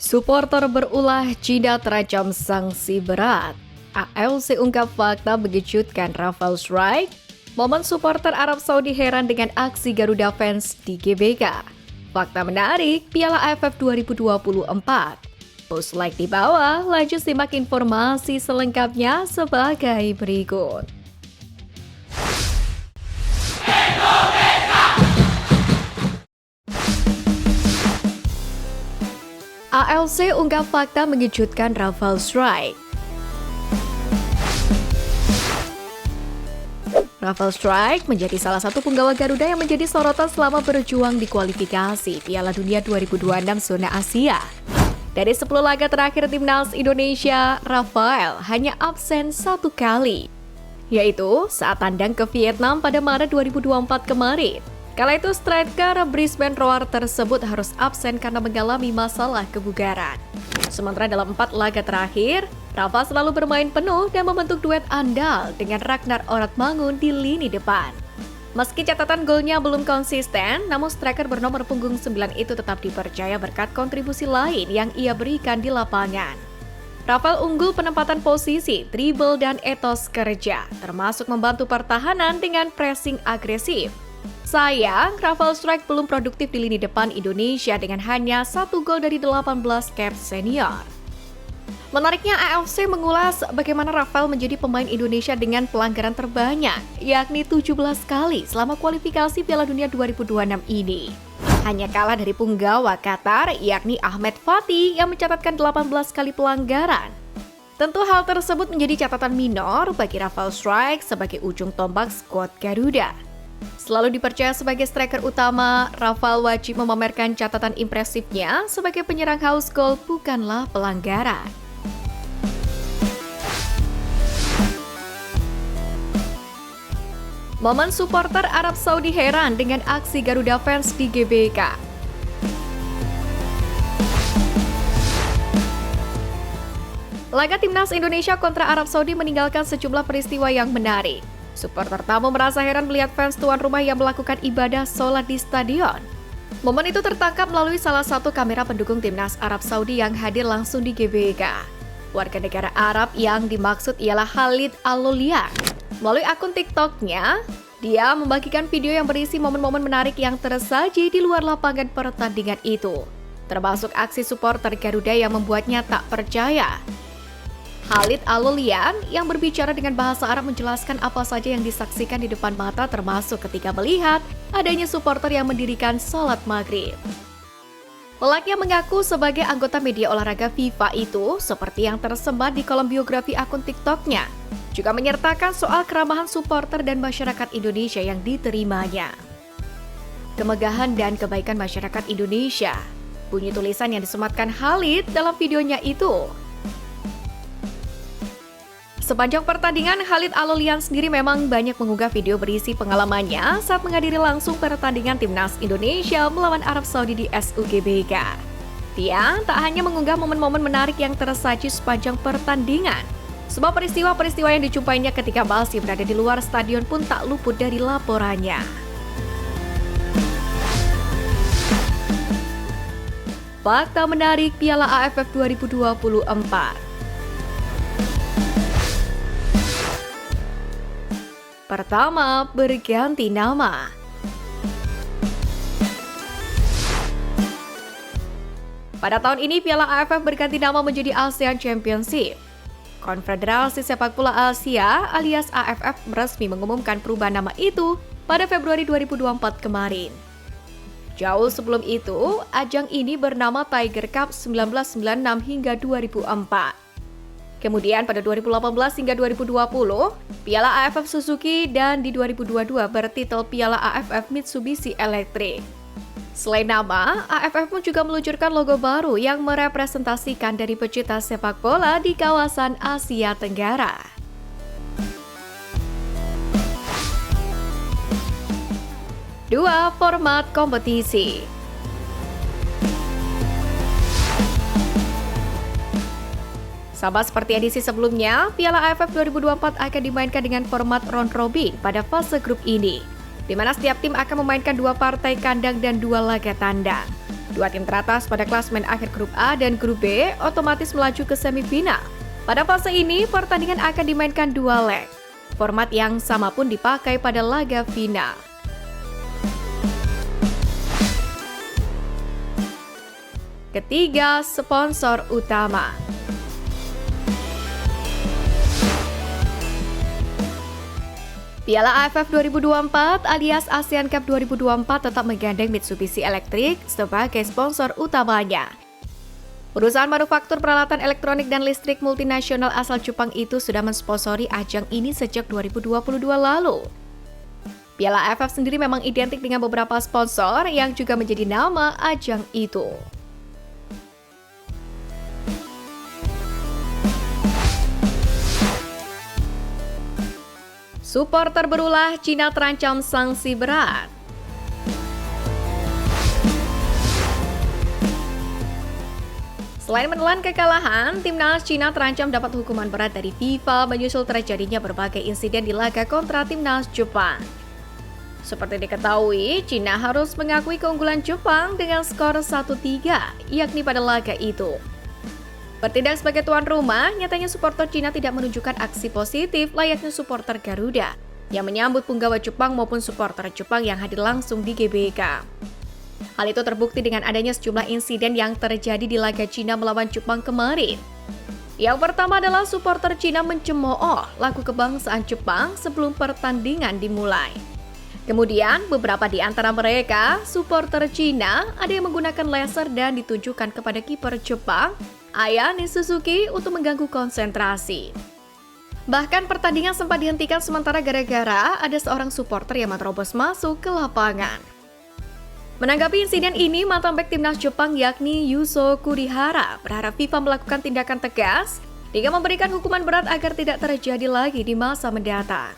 Supporter berulah Cina terancam sanksi berat. AFC ungkap fakta mengejutkan Rafael Strike. Momen supporter Arab Saudi heran dengan aksi Garuda fans di GBK. Fakta menarik Piala AFF 2024. Post like di bawah, lanjut simak informasi selengkapnya sebagai berikut. AFC ungkap fakta mengejutkan Rafael Strike. Rafael Strike menjadi salah satu penggawa Garuda yang menjadi sorotan selama berjuang di kualifikasi Piala Dunia 2026 zona Asia. Dari 10 laga terakhir timnas Indonesia, Rafael hanya absen 1 kali, yaitu saat tandang ke Vietnam pada Maret 2024 kemarin. Kala itu striker Brisbane Roar tersebut harus absen karena mengalami masalah kebugaran. Sementara dalam 4 laga terakhir, Rafa selalu bermain penuh dan membentuk duet andal dengan Ragnar Oratmangun di lini depan. Meski catatan golnya belum konsisten, namun striker bernomor punggung 9 itu tetap dipercaya berkat kontribusi lain yang ia berikan di lapangan. Rafael unggul penempatan posisi, dribble dan etos kerja, termasuk membantu pertahanan dengan pressing agresif. Sayang, Rafael Strike belum produktif di lini depan Indonesia dengan hanya 1 gol dari 18 caps senior. Menariknya AFC mengulas bagaimana Rafael menjadi pemain Indonesia dengan pelanggaran terbanyak, yakni 17 kali selama kualifikasi Piala Dunia 2026 ini. Hanya kalah dari punggawa Qatar, yakni Ahmed Fatih yang mencatatkan 18 kali pelanggaran. Tentu hal tersebut menjadi catatan minor bagi Rafael Strike sebagai ujung tombak skuad Garuda. Selalu dipercaya sebagai striker utama, Rafael wajib memamerkan catatan impresifnya sebagai penyerang haus gol bukanlah pelanggaran. Momen supporter Arab Saudi heran dengan aksi Garuda fans di GBK. Laga timnas Indonesia kontra Arab Saudi meninggalkan sejumlah peristiwa yang menarik. Supporter tamu merasa heran melihat fans tuan rumah yang melakukan ibadah sholat di stadion. Momen itu tertangkap melalui salah satu kamera pendukung timnas Arab Saudi yang hadir langsung di GBK. Warga negara Arab yang dimaksud ialah Khalid Al-Lolian. Melalui akun TikTok-nya, dia membagikan video yang berisi momen-momen menarik yang tersaji di luar lapangan pertandingan itu, termasuk aksi supporter Garuda yang membuatnya tak percaya. Khalid Al-Lolian yang berbicara dengan bahasa Arab menjelaskan apa saja yang disaksikan di depan mata termasuk ketika melihat adanya supporter yang mendirikan sholat maghrib. Lelaknya mengaku sebagai anggota media olahraga FIFA itu seperti yang tersebar di kolom biografi akun TikTok-nya, juga menyertakan soal keramahan supporter dan masyarakat Indonesia yang diterimanya. Kemegahan dan kebaikan masyarakat Indonesia, bunyi tulisan yang disematkan Khalid dalam videonya itu. Sepanjang pertandingan, Khalid Al-Lolian sendiri memang banyak mengunggah video berisi pengalamannya saat menghadiri langsung pertandingan timnas Indonesia melawan Arab Saudi di SUGBK. Dia tak hanya mengunggah momen-momen menarik yang tersaji sepanjang pertandingan, sebab peristiwa-peristiwa yang dijumpainya ketika masih berada di luar stadion pun tak luput dari laporannya. Fakta menarik Piala AFF 2024. Pertama, berganti nama. Pada tahun ini, Piala AFF berganti nama menjadi ASEAN Championship. Konfederasi Sepak Bola Asia alias AFF resmi mengumumkan perubahan nama itu pada Februari 2024 kemarin. Jauh sebelum itu, ajang ini bernama Tiger Cup 1996 hingga 2004. Kemudian pada 2018 hingga 2020, Piala AFF Suzuki dan di 2022 bertitel Piala AFF Mitsubishi Electric. Selain nama, AFF pun juga meluncurkan logo baru yang merepresentasikan dari pecinta sepak bola di kawasan Asia Tenggara. Dua, format kompetisi. Sama seperti edisi sebelumnya, Piala AFF 2024 akan dimainkan dengan format round robin pada fase grup ini, di mana setiap tim akan memainkan 2 partai kandang dan 2 laga tandang. Dua tim teratas pada klasemen akhir grup A dan grup B otomatis melaju ke semifinal. Pada fase ini, pertandingan akan dimainkan 2 leg. Format yang sama pun dipakai pada laga final. Ketiga, sponsor utama. Piala AFF 2024 alias ASEAN Cup 2024 tetap menggandeng Mitsubishi Electric sebagai sponsor utamanya. Perusahaan manufaktur peralatan elektronik dan listrik multinasional asal Jepang itu sudah mensponsori ajang ini sejak 2022 lalu. Piala AFF sendiri memang identik dengan beberapa sponsor yang juga menjadi nama ajang itu. Supporter berulah, Cina terancam sanksi berat. Selain menelan kekalahan, timnas Cina terancam dapat hukuman berat dari FIFA menyusul terjadinya berbagai insiden di laga kontra timnas Jepang. Seperti diketahui, Cina harus mengakui keunggulan Jepang dengan skor 1-3, yakni pada laga itu. Bertindak sebagai tuan rumah, nyatanya supporter Cina tidak menunjukkan aksi positif layaknya supporter Garuda yang menyambut punggawa Jepang maupun supporter Jepang yang hadir langsung di GBK. Hal itu terbukti dengan adanya sejumlah insiden yang terjadi di laga Cina melawan Jepang kemarin. Yang pertama adalah supporter Cina mencemooh lagu kebangsaan Jepang sebelum pertandingan dimulai. Kemudian, beberapa di antara mereka, supporter Cina, ada yang menggunakan laser dan ditunjukkan kepada kiper Jepang, Ayane Suzuki, untuk mengganggu konsentrasi. Bahkan pertandingan sempat dihentikan sementara gara-gara ada seorang supporter yang menerobos masuk ke lapangan. Menanggapi insiden ini, mantan bek timnas Jepang yakni Yuzo Kurihara berharap FIFA melakukan tindakan tegas hingga memberikan hukuman berat agar tidak terjadi lagi di masa mendatang.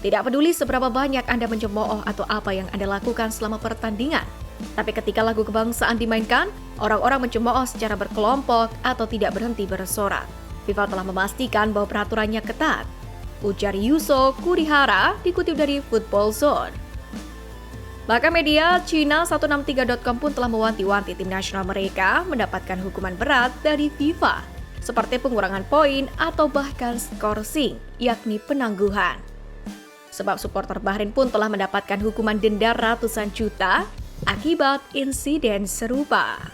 Tidak peduli seberapa banyak Anda mencemooh atau apa yang Anda lakukan selama pertandingan, tapi ketika lagu kebangsaan dimainkan, orang-orang mencemooh secara berkelompok atau tidak berhenti bersorak. FIFA telah memastikan bahwa peraturannya ketat, ujar Yuzo Kurihara dikutip dari Football Zone. Bahkan media Cina 163.com pun telah mewanti-wanti tim nasional mereka mendapatkan hukuman berat dari FIFA, seperti pengurangan poin atau bahkan skorsing, yakni penangguhan. Sebab supporter Bahrain pun telah mendapatkan hukuman denda ratusan juta akibat insiden serupa.